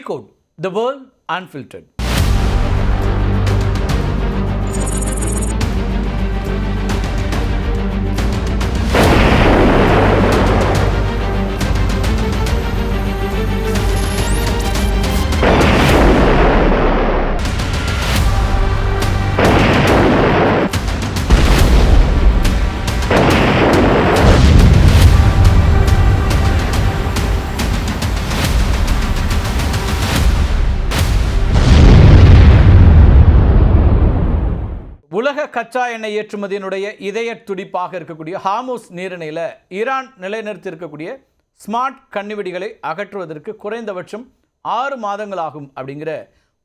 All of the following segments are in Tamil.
Decode the World Unfiltered. உலக கச்சா எண்ணெய் ஏற்றுமதியினுடைய இதய துடிப்பாக இருக்கக்கூடிய ஹார்முஸ் நீரிணையில் ஈரான் நிலைநிறுத்தியிருக்கக்கூடிய ஸ்மார்ட் கண்ணிவெடிகளை அகற்றுவதற்கு குறைந்தபட்சம் 6 மாதங்கள் ஆகும் அப்படிங்கிற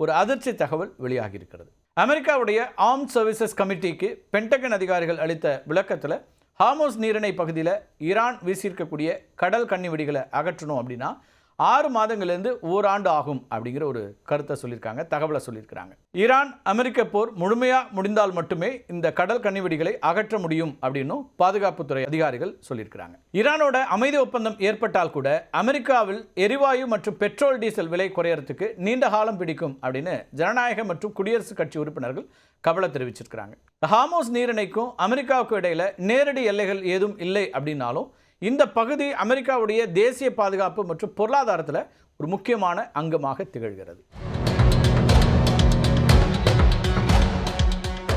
ஒரு அதிர்ச்சி தகவல் வெளியாகி இருக்கிறது. அமெரிக்காவுடைய ஆர்ம்ட் சர்வீசஸ் கமிட்டிக்கு பென்டகன் அதிகாரிகள் அளித்த விளக்கத்தில் ஹார்முஸ் நீரிணை பகுதியில் ஈரான் வீசியிருக்கக்கூடிய கடல் கண்ணிவெடிகளை அகற்றணும் அப்படின்னா 6 மாதங்கள்லேருந்து ஓராண்டு ஆகும் அப்படிங்கிற ஒரு கருத்தை சொல்லியிருக்காங்க, தகவலை சொல்லியிருக்கிறாங்க. ஈரான் அமெரிக்க போர் முழுமையாக முடிந்தால் மட்டுமே இந்த கடல் கண்ணிவெடிகளை அகற்ற முடியும் அப்படின்னு பாதுகாப்புத்துறை அதிகாரிகள் சொல்லியிருக்கிறாங்க. ஈரானோட அமைதி ஒப்பந்தம் ஏற்பட்டால் கூட அமெரிக்காவில் எரிவாயு மற்றும் பெட்ரோல் டீசல் விலை குறையறதுக்கு நீண்ட காலம் பிடிக்கும் அப்படின்னு ஜனநாயக மற்றும் குடியரசுக் கட்சி உறுப்பினர்கள் கவலை தெரிவிச்சிருக்கிறாங்க. ஹார்முஸ் நீரிணைக்கும் அமெரிக்காவுக்கும் இடையில நேரடி எல்லைகள் ஏதும் இல்லை அப்படின்னாலும் இந்த பகுதி அமெரிக்காவுடைய தேசிய பாதுகாப்பு மற்றும் பொருளாதாரத்தில் ஒரு முக்கியமான அங்கமாக திகழ்கிறது.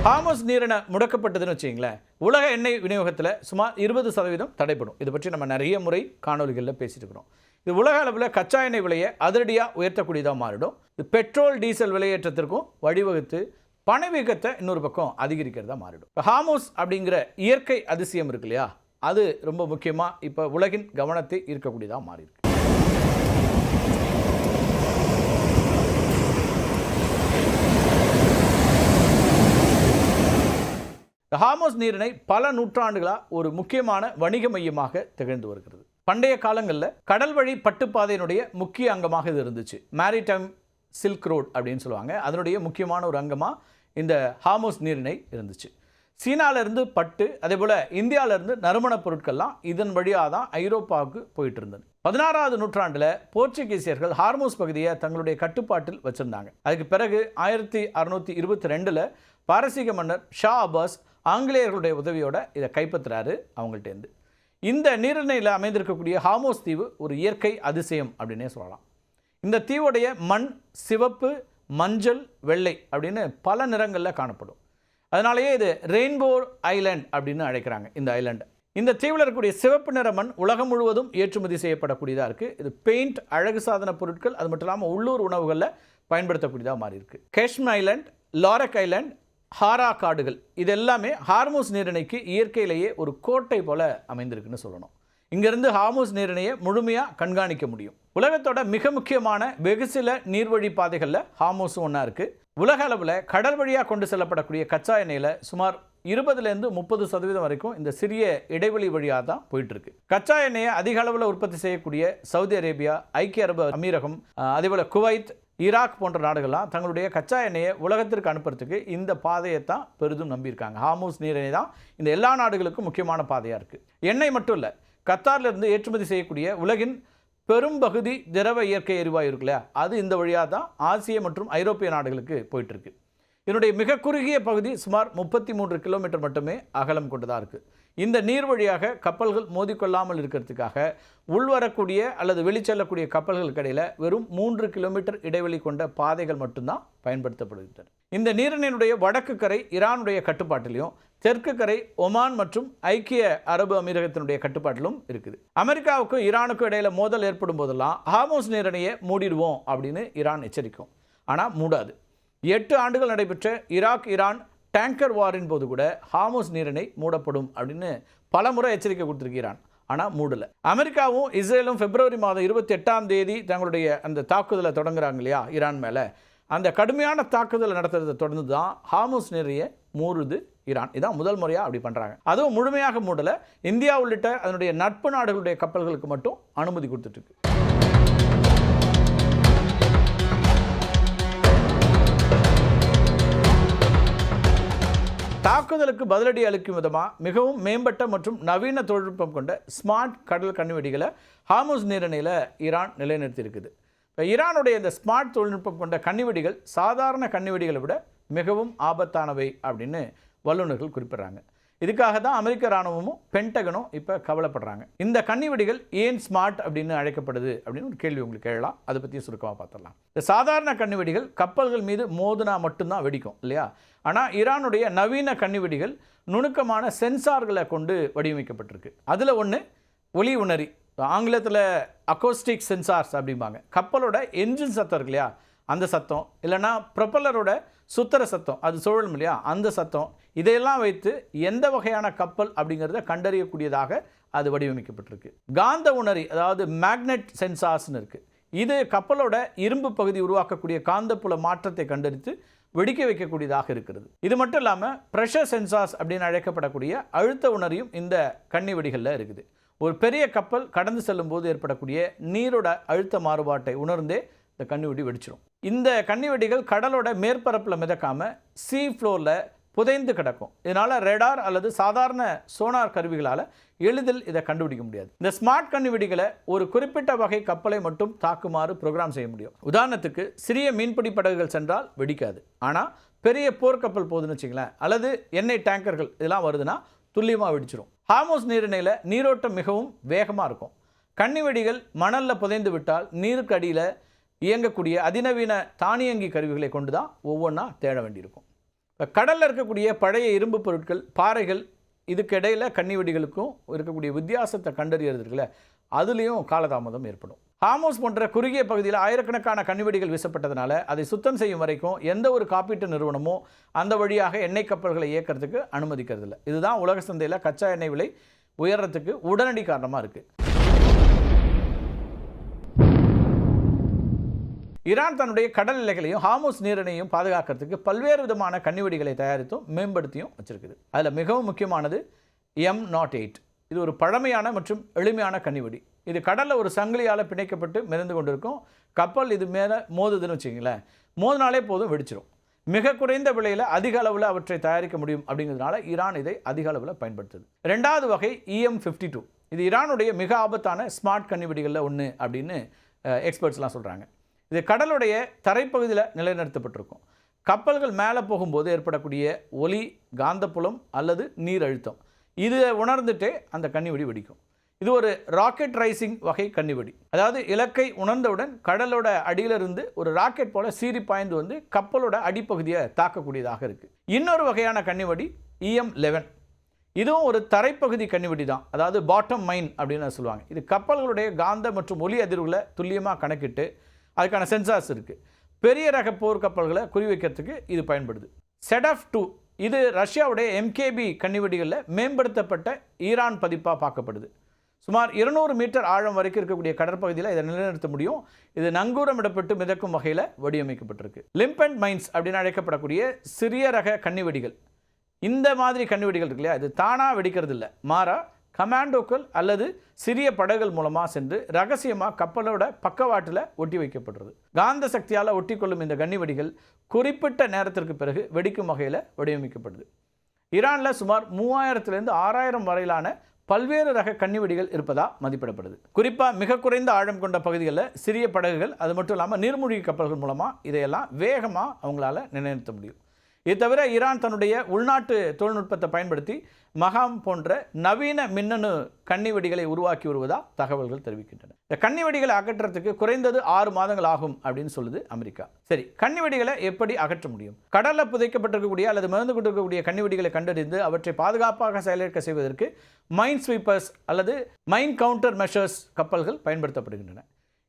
ஹார்முஸ் நீரிணை முடக்கப்பட்டதுன்னு வச்சிங்களேன், உலக எண்ணெய் விநியோகத்தில் சுமார் 20% தடைப்படும். இதை பற்றி நம்ம நிறைய முறை காணொலிகளில் பேசிட்டு இருக்கிறோம். இது உலக அளவில் கச்சா எண்ணெய் விலையை அதிரடியாக உயர்த்தக்கூடியதாக மாறிடும். இது பெட்ரோல் டீசல் விலையேற்றத்திற்கும் வழிவகுத்து பணவீக்கத்தை இன்னொரு பக்கம் அதிகரிக்கிறதா மாறிடும். ஹார்முஸ் அப்படிங்கிற இயற்கை அதிசயம் இருக்கு இல்லையா, அது ரொம்ப முக்கியமாக இப்போ உலகின் கவனத்தை ஈர்க்கக்கூடியதாக மாறியிருக்கு. ஹார்முஸ் நீரிணை பல நூற்றாண்டுகளாக ஒரு முக்கியமான வணிக மையமாக திகழ்ந்து வருகிறது. பண்டைய காலங்களில் கடல் வழி பட்டுப்பாதையினுடைய முக்கிய அங்கமாக இது இருந்துச்சு. மேரிடைம் சில்க் ரோட் அப்படின்னு சொல்லுவாங்க. அதனுடைய முக்கியமான ஒரு அங்கமாக இந்த ஹார்முஸ் நீரிணை இருந்துச்சு. சீனாவிலிருந்து பட்டு, அதே போல் இந்தியாவிலிருந்து நறுமணப் பொருட்கள்லாம் இதன் வழியாக தான் ஐரோப்பாவுக்கு போயிட்டு இருந்தது. 16வது நூற்றாண்டில் போர்ச்சுகீசியர்கள் ஹார்முஸ் பகுதியை தங்களுடைய கட்டுப்பாட்டில் வச்சுருந்தாங்க. அதுக்கு பிறகு 1622 பாரசீக மன்னர் ஷா அப்பாஸ் ஆங்கிலேயர்களுடைய உதவியோட இதை கைப்பற்றுறாரு அவங்கள்ட்டேருந்து. இந்த நீரிணையில் அமைந்திருக்கக்கூடிய ஹார்முஸ் தீவு ஒரு இயற்கை அதிசயம் அப்படின்னே சொல்லலாம். இந்த தீவுடைய மண் சிவப்பு, மஞ்சள், வெள்ளை அப்படின்னு பல நிறங்களில் காணப்படும். அதனாலேயே இது ரெயின்போ ஐலண்ட் அப்படின்னு அழைக்கிறாங்க இந்த ஐலண்ட். இந்த தீவில் இருக்கக்கூடிய சிவப்பு நிற மண் உலகம் முழுவதும் ஏற்றுமதி செய்யப்படக்கூடியதாக இருக்குது. இது பெயிண்ட், அழகு சாதன பொருட்கள், அது மட்டும் இல்லாமல் உள்ளூர் உணவுகளில் பயன்படுத்தக்கூடியதாக மாறி இருக்கு. கேஷ்மன் ஐலண்ட், லாரக் ஐலண்ட், ஹாரா காடுகள் இது எல்லாமே ஹார்முஸ் நீரிணைக்கு இயற்கையிலேயே ஒரு கோட்டை போல அமைந்திருக்குன்னு சொல்லணும். இங்கிருந்து ஹார்முஸ் நீரிணையை முழுமையாக கண்காணிக்க முடியும். உலகத்தோட மிக முக்கியமான வெகு சில நீர்வழி பாதைகளில் ஹார்முஸும் ஒன்றா இருக்குது. உலக அளவில் கடல் வழியாக கொண்டு செல்லப்படக்கூடிய கச்சா எண்ணெயில் சுமார் 20லேருந்து 30% வரைக்கும் இந்த சிறிய இடைவெளி வழியாக தான் போயிட்டுருக்கு. கச்சா எண்ணெயை அதிக அளவில் உற்பத்தி செய்யக்கூடிய சவுதி அரேபியா, ஐக்கிய அரபு அமீரகம், அதேபோல் குவைத், ஈராக் போன்ற நாடுகள்லாம் தங்களுடைய கச்சா எண்ணெயை உலகத்திற்கு அனுப்புறதுக்கு இந்த பாதையை தான் பெரிதும் நம்பியிருக்காங்க. ஹார்முஸ் நீரிணை தான் இந்த எல்லா நாடுகளுக்கும் முக்கியமான பாதையாக இருக்குது. எண்ணெய் மட்டும் இல்லை, கத்தாரிலிருந்து ஏற்றுமதி செய்யக்கூடிய உலகின் பெரும்பகுதி திரவ இயற்கை எரிவாயு இருக்கு இல்லையா, அது இந்த வழியாக தான் ஆசிய மற்றும் ஐரோப்பிய நாடுகளுக்கு போயிட்டுருக்கு. இதனுடைய மிக குறுகிய பகுதி சுமார் 33 கிலோமீட்டர் மட்டுமே அகலம் கொண்டதாக இருக்குது. இந்த நீர் வழியாக கப்பல்கள் மோதிக்கொள்ளாமல் இருக்கிறதுக்காக உள்வரக்கூடிய அல்லது வெளிச்செல்லக்கூடிய கப்பல்களுக்கு இடையில் வெறும் 3 கிலோமீட்டர் இடைவெளி கொண்ட பாதைகள் மட்டும்தான் பயன்படுத்தப்படுகின்றன. இந்த நீரிணையினுடைய வடக்கு கரை ஈரானுடைய கட்டுப்பாட்டிலையும், தெற்கு கரை ஒமான் மற்றும் ஐக்கிய அரபு அமீரகத்தினுடைய கட்டுப்பாட்டிலும் இருக்குது. அமெரிக்காவுக்கும் ஈரானுக்கும் இடையில மோதல் ஏற்படும் போதெல்லாம் ஹார்முஸ் நீரிணையை மூடிடுவோம் அப்படின்னு ஈரான் எச்சரிக்கும். ஆனால் மூடாது. 8 ஆண்டுகள் நடைபெற்ற ஈரான் டேங்கர் வாரின் போது கூட ஹார்முஸ் நீரிணை மூடப்படும் அப்படின்னு பல முறை எச்சரிக்கை கொடுத்துருக்கு ஈரான். ஆனால் மூடலை. அமெரிக்காவும் இஸ்ரேலும் பிப்ரவரி மாதம் 28 தங்களுடைய அந்த தாக்குதலை தொடங்குறாங்க இல்லையா ஈரான் மேலே, அந்த கடுமையான தாக்குதலை நடத்துறதை தொடர்ந்து தான் ஹார்முஸ் நீரிணையை மூடுது ஈரான். இதான் முதல் முறையாக அப்படி பண்ணுறாங்க. அதுவும் முழுமையாக மூடலை. இந்தியா உள்ளிட்ட அதனுடைய நட்பு நாடுகளுடைய கப்பல்களுக்கு மட்டும் அனுமதி கொடுத்துட்ருக்கு. தாக்குதலுக்கு பதிலடி அளிக்கும் விதமாக மிகவும் மேம்பட்ட மற்றும் நவீன தொழில்நுட்பம் கொண்ட ஸ்மார்ட் கடல் கண்ணிவெடிகளை ஹார்முஸ் நீரிணையில் ஈரான் நிலைநிறுத்தி இருக்குது. ஈரானுடைய இந்த ஸ்மார்ட் தொழில்நுட்பம் கொண்ட கன்னிவெடிகள் சாதாரண கன்னிவெடிகளை விட மிகவும் ஆபத்தானவை அப்படின்னு வல்லுநர்கள் குறிப்பிட்றாங்க. இதுக்காக தான் அமெரிக்க இராணுவமும் பென்டகனும் இப்போ கவலைப்படுறாங்க. இந்த கன்னிவெடிகள் ஏன் ஸ்மார்ட் அப்படின்னு அழைக்கப்படுது அப்படின்னு ஒரு கேள்வி உங்களுக்கு எழலாம். அதை பற்றி சுருக்கமாக பார்த்துடலாம். இந்த சாதாரண கன்னிவெடிகள் கப்பல்கள் மீது மோதினா மட்டும்தான் வெடிக்கும் இல்லையா? ஆனால் ஈரானுடைய நவீன கன்னிவெடிகள் நுணுக்கமான சென்சார்களை கொண்டு வடிவமைக்கப்பட்டிருக்கு. அதில் ஒன்று ஒலி உணரி, ஆங்கிலத்தில் அக்கோஸ்டிக் சென்சார்ஸ் அப்படிம்பாங்க. கப்பலோட என்ஜின் சத்தம் இருக்கு இல்லையா, அந்த சத்தம், இல்லைனா ப்ரொப்பல்லரோட சுத்தர சத்தம், அது சுழலும் இல்லையா, அந்த சத்தம், இதையெல்லாம் வைத்து எந்த வகையான கப்பல் அப்படிங்கிறத கண்டறியக்கூடியதாக அது வடிவமைக்கப்பட்டிருக்கு. காந்த உணரி, அதாவது மேக்னெட் சென்சார்ஸ்னு இருக்குது. இது கப்பலோட இரும்பு பகுதி உருவாக்கக்கூடிய காந்தப்புல மாற்றத்தை கண்டறித்து வெடிக்க வைக்கக்கூடியதாக இருக்கிறது. இது மட்டும் இல்லாமல் ப்ரெஷர் சென்சார்ஸ் அப்படின்னு அழைக்கப்படக்கூடிய அழுத்த உணரியும் இந்த கன்னி வெடிகளில் இருக்குது. ஒரு பெரிய கப்பல் கடந்து செல்லும் போது ஏற்படக்கூடிய நீரோட அழுத்த மாறுபாட்டை உணர்ந்தே இந்த கன்னிவெடி வெடிச்சிடும். இந்த கன்னிவெடிகள் கடலோட மேற்பரப்பில் மிதக்காமல் சீ ஃப்ளோரில் புதைந்து கிடக்கும். இதனால் ரெடார் அல்லது சாதாரண சோனார் கருவிகளால் எளிதில் இதை கண்டுபிடிக்க முடியாது. இந்த ஸ்மார்ட் கன்னிவெடிகளை ஒரு குறிப்பிட்ட வகை கப்பலை மட்டும் தாக்குமாறு ப்ரோக்ராம் செய்ய முடியும். உதாரணத்துக்கு சிறிய மீன்பிடி படகுகள் சென்றால் வெடிக்காது. ஆனால் பெரிய போர்க்கப்பல் போகுதுன்னு வச்சுங்களேன், அல்லது எண்ணெய் டேங்கர்கள் இதெல்லாம் வருதுன்னா துல்லியமாக வெடிச்சிடும். ஹார்மோஸ் நீரிணையில் நீரோட்டம் மிகவும் வேகமாக இருக்கும். கன்னிவெடிகள் மணலில் புதைந்து விட்டால் நீருக்கு அடியில் இயங்கக்கூடிய அதிநவீன தானியங்கி கருவிகளை கொண்டு தான் ஒவ்வொன்றா தேட வேண்டியிருக்கும். கடலில் இருக்கக்கூடிய பழைய இரும்பு பொருட்கள், பாறைகள், இதுக்கு இடையில் கன்னிவெடிகளுக்கும் இருக்கக்கூடிய வித்தியாசத்தை கண்டறியறதுக்குல அதுலேயும் காலதாமதம் ஏற்படும். ஹார்மோஸ் போன்ற குறுகிய பகுதியில் ஆயிரக்கணக்கான கன்னிவெடிகள் வீசப்பட்டதுனால அதை சுத்தம் செய்யும் வரைக்கும் எந்த ஒரு காப்பீட்டு நிறுவனமோ அந்த வழியாக எண்ணெய் கப்பல்களை இயக்கிறதுக்கு அனுமதிக்கிறதில்ல. இதுதான் உலக சந்தையில் கச்சா எண்ணெய் விலை உயர்றதுக்கு உடனடி காரணமாக இருக்குது. ஈரான் தன்னுடைய கடல் எல்லைகளையும் ஹார்மோஸ் நீரிணையும் பாதுகாக்கிறதுக்கு பல்வேறு விதமான கன்னிவெடிகளை தயாரித்தும் மேம்படுத்தியும் வச்சிருக்குது. அதில் மிகவும் முக்கியமானது M08. இது ஒரு பழமையான மற்றும் எளிமையான கன்னிவெடி. இது கடலில் ஒரு சங்கிலியால் பிணைக்கப்பட்டு மிதந்து கொண்டிருக்கும். கப்பல் இது மேலே மோதுதுன்னு வச்சிங்களேன், மோதினாலே போதும் வெடிச்சிடும். மிக குறைந்த விலையில் அதிக அளவில் அவற்றை தயாரிக்க முடியும் அப்படிங்கிறதுனால ஈரான் இதை அதிக அளவில் பயன்படுத்துது. ரெண்டாவது வகை EM52. இது ஈரானுடைய மிக ஆபத்தான ஸ்மார்ட் கன்னிவெடிகளில் ஒன்று அப்படின்னு எக்ஸ்பர்ட்ஸ்லாம் சொல்கிறாங்க. இது கடலுடைய தரைப்பகுதியில் நிலைநிறுத்தப்பட்டிருக்கும். கப்பல்கள் மேலே போகும்போது ஏற்படக்கூடிய ஒலி, காந்தப்புலம் அல்லது நீர் அழுத்தம், இதை உணர்ந்துட்டே அந்த கன்னிவெடி வெடிக்கும். இது ஒரு ராக்கெட் ரைசிங் வகை கன்னிவெடி. அதாவது இலக்கை உணர்ந்தவுடன் கடலோட அடியிலிருந்து ஒரு ராக்கெட் போல சீறி பாய்ந்து வந்து கப்பலோட அடிப்பகுதியை தாக்கக்கூடியதாக இருக்குது. இன்னொரு வகையான கன்னிவெடி EM11. இதுவும் ஒரு தரைப்பகுதி கன்னிவெடி தான், அதாவது பாட்டம் மைன் அப்படின்னு சொல்லுவாங்க. இது கப்பல்களுடைய காந்த மற்றும் ஒலி அதிர்வுகளை துல்லியமாக கணக்கிட்டு அதுக்கான சென்சார்ஸ் இருக்குது. பெரிய ரக போர் கப்பல்களை குறிவைக்கிறதுக்கு இது பயன்படுது. செடஃப் 2 இது ரஷ்யாவுடைய MKB கன்னிவெடிகளில் மேம்படுத்தப்பட்ட ஈரான் பதிப்பாக பார்க்கப்படுது. சுமார் 200 மீட்டர் ஆழம் வரைக்கும் இருக்கக்கூடிய கடற்பகுதியில் இதை நிலைநிறுத்த முடியும். இது நங்கூரமிடப்பட்டு மிதக்கும் வகையில் வடிவமைக்கப்பட்டிருக்கு. லிம்பண்ட் மைன்ஸ் அப்படின்னு அழைக்கப்படக்கூடிய சிறிய ரக கன்னிவெடிகள், இந்த மாதிரி கன்னிவெடிகள் இருக்கு இல்லையா, இது தானாக வெடிக்கிறது இல்லை, மாறா கமாண்டோக்கள் அல்லது சிறிய படகுகள் மூலமாக சென்று ரகசியமாக கப்பலோட பக்கவாட்டில் ஒட்டி வைக்கப்படுறது. காந்த சக்தியால் ஒட்டி கொள்ளும் இந்த கன்னிவெடிகள் குறிப்பிட்ட நேரத்திற்கு பிறகு வெடிக்கும் வகையில் வடிவமைக்கப்படுது. ஈரானில் சுமார் 3000 6000 வரையிலான பல்வேறு ரக கன்னிவெடிகள் இருப்பதாக மதிப்பிடப்படுது. குறிப்பாக மிக குறைந்த ஆழம் கொண்ட பகுதிகளில் சிறிய படகுகள், அது மட்டும் இல்லாமல் நீர்மூழ்கி கப்பல்கள் மூலமாக இதையெல்லாம் வேகமாக அவங்களால நிலைநிறுத்த முடியும். இது தவிர ஈரான் தன்னுடைய உள்நாட்டு தொழில்நுட்பத்தை பயன்படுத்தி மகாம் போன்ற நவீன மின்னணு கன்னிவெடிகளை உருவாக்கி வருவதாக தகவல்கள் தெரிவிக்கின்றன. இந்த கன்னிவெடிகளை அகற்றுறதுக்கு குறைந்தது 6 மாதங்கள் ஆகும் அப்படின்னு சொல்லுது அமெரிக்கா. சரி, கன்னிவெடிகளை எப்படி அகற்ற முடியும்? கடலில் புதைக்கப்பட்டிருக்கக்கூடிய அல்லது மிதந்து கொண்டிருக்கக்கூடிய கன்னிவெடிகளை கண்டறிந்து அவற்றை பாதுகாப்பாக செயலிழக்க செய்வதற்கு மைன் ஸ்வீப்பர்ஸ் அல்லது மைன் கவுண்டர் மெஷர்ஸ் கப்பல்கள் பயன்படுத்தப்படுகின்றன.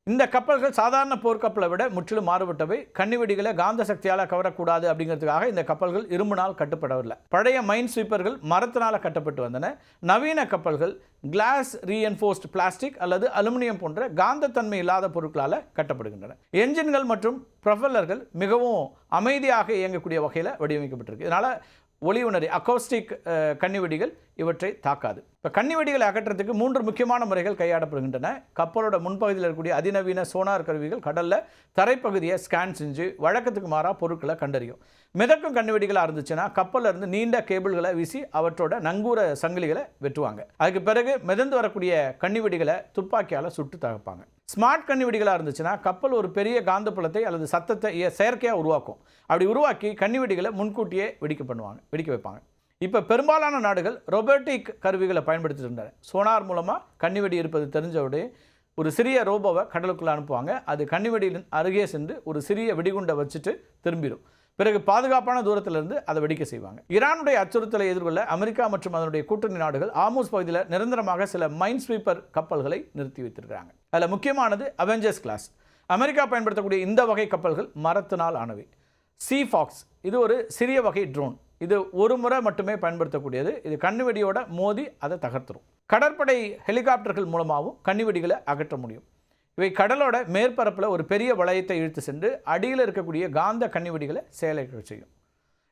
இந்த கப்பல்கள் சாதாரண போர்க்கப்பலை விட முற்றிலும் மாறுபட்டவை. கன்னிவெடிகளை காந்த சக்தியால் கவரக்கூடாது அப்படிங்கிறதுக்காக இந்த கப்பல்கள் இரும்பினால் கட்டப்படவில்லை. பழைய மைன் ஸ்வீப்பர்கள் மரத்தினால் கட்டப்பட்டு வந்தன. நவீன கப்பல்கள் கிளாஸ் ரீஎன்ஃபோர்ஸ்ட் பிளாஸ்டிக் அல்லது அலுமினியம் போன்ற காந்தத்தன்மை இல்லாத பொருட்களால் கட்டப்படுகின்றன. என்ஜின்கள் மற்றும் ப்ரொபல்லர்கள் மிகவும் அமைதியாக இயங்கக்கூடிய வகையில் வடிவமைக்கப்பட்டிருக்கு. இதனால் ஒலி உணரி அக்கோஸ்டிக் கன்னிவெடிகள் இவற்றை தாக்காது. இப்போ கன்னிவெடிகளை அகற்றத்துக்கு 3 முக்கியமான முறைகள் கையாடப்படுகின்றன. கப்பலோட முன்பகுதியில் இருக்கக்கூடிய அதிநவீன சோனார் கருவிகள் கடலில் தரைப்பகுதியை ஸ்கேன் செஞ்சு வழக்கத்துக்கு மாறாக பொருட்களை கண்டறியும். மிதக்கும் கன்னிவெடிகளாக இருந்துச்சுன்னா கப்பலில் இருந்து நீண்ட கேபிள்களை வீசி அவற்றோட நங்கூர சங்கிலிகளை வெட்டுவாங்க. அதுக்கு பிறகு மிதந்து வரக்கூடிய கன்னிவெடிகளை துப்பாக்கியால் சுட்டு தகப்பாங்க. ஸ்மார்ட் கன்னிவெடிகளாக இருந்துச்சுன்னா கப்பல் ஒரு பெரிய காந்தப்புலத்தை அல்லது சத்தத்தை செயற்கையாக உருவாக்கும். அப்படி உருவாக்கி கன்னிவெடிகளை முன்கூட்டியே வெடிக்க வைப்பாங்க. இப்போ பெரும்பாலான நாடுகள் ரொபோட்டிக் கருவிகளை பயன்படுத்திட்டு சோனார் மூலமாக கன்னிவெடி இருப்பது தெரிஞ்சவுடைய ஒரு சிறிய ரோபோவை கடலுக்குள்ளே அனுப்புவாங்க. அது கன்னிவெடியின் அருகே சென்று ஒரு சிறிய வெடிகுண்டை வச்சுட்டு திரும்பிடும். பிறகு பாதுகாப்பான தூரத்திலிருந்து அதை வெடிக்க செய்வாங்க. ஈரானுடைய அச்சுறுத்தலை எதிர்கொள்ள அமெரிக்கா மற்றும் அதனுடைய கூட்டணி நாடுகள் ஆர்முஸ் பகுதியில் நிரந்தரமாக சில மைன் ஸ்வீப்பர் கப்பல்களை நிறுத்தி வைத்திருக்கிறாங்க. அதில் முக்கியமானது அவெஞ்சர்ஸ் கிளாஸ். அமெரிக்கா பயன்படுத்தக்கூடிய இந்த வகை கப்பல்கள் மரத்தினால் ஆனவை. சீஃபாக்ஸ் இது ஒரு சிறிய வகை ட்ரோன். இது ஒரு முறை மட்டுமே பயன்படுத்தக்கூடியது. இது கன்னிவெடியோட மோதி அதை தகர்த்துரும். கடற்படை ஹெலிகாப்டர்கள் மூலமாகவும் கன்னிவெடிகளை அகற்ற முடியும். இவை கடலோட மேற்பரப்பில் ஒரு பெரிய வளையத்தை இழுத்து சென்று அடியில் இருக்கக்கூடிய காந்த கன்னிவெடிகளை செயலிழக்க செய்யும்.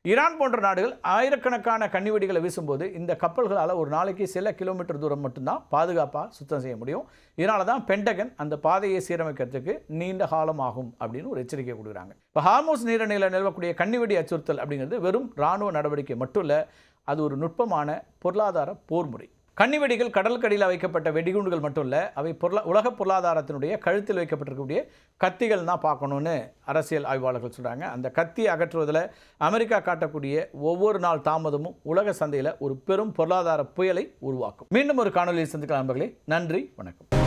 ஈரான் போன்ற நாடுகள் ஆயிரக்கணக்கான கன்னிவெடிகளை வீசும்போது இந்த கப்பல்களால் ஒரு நாளைக்கு சில கிலோமீட்டர் தூரம் மட்டும்தான் பாதுகாப்பாக சுத்தம் செய்ய முடியும். இதனால தான் பென்டகன் அந்த பாதையை சீரமைக்கிறதுக்கு நீண்ட காலம் ஆகும் அப்படின்னு ஒரு எச்சரிக்கை கொடுக்குறாங்க. இப்போ ஹார்முஸ் நீரிணையில் நிலவக்கூடிய கன்னிவெடி அச்சுறுத்தல் அப்படிங்கிறது வெறும் இராணுவ நடவடிக்கை மட்டும் இல்லை, அது ஒரு நுட்பமான பொருளாதார போர் முறை. கன்னிவெடிகள் கடலுக்கடியில் வைக்கப்பட்ட வெடிகுண்டுகள் மட்டும் இல்லை, அவை உலக பொருளாதாரத்தினுடைய கழுத்தில் வைக்கப்பட்டிருக்கக்கூடிய கத்திகள் தான் பார்க்கணுன்னு அரசியல் ஆய்வாளர்கள் சொல்கிறாங்க. அந்த கத்தியை அகற்றுவதில் அமெரிக்கா காட்டக்கூடிய ஒவ்வொரு நாள் தாமதமும் உலக சந்தையில் ஒரு பெரும் பொருளாதார புயலை உருவாக்கும். மீண்டும் ஒரு காணொலியில் சந்திக்கலாம் நண்பர்களே. நன்றி, வணக்கம்.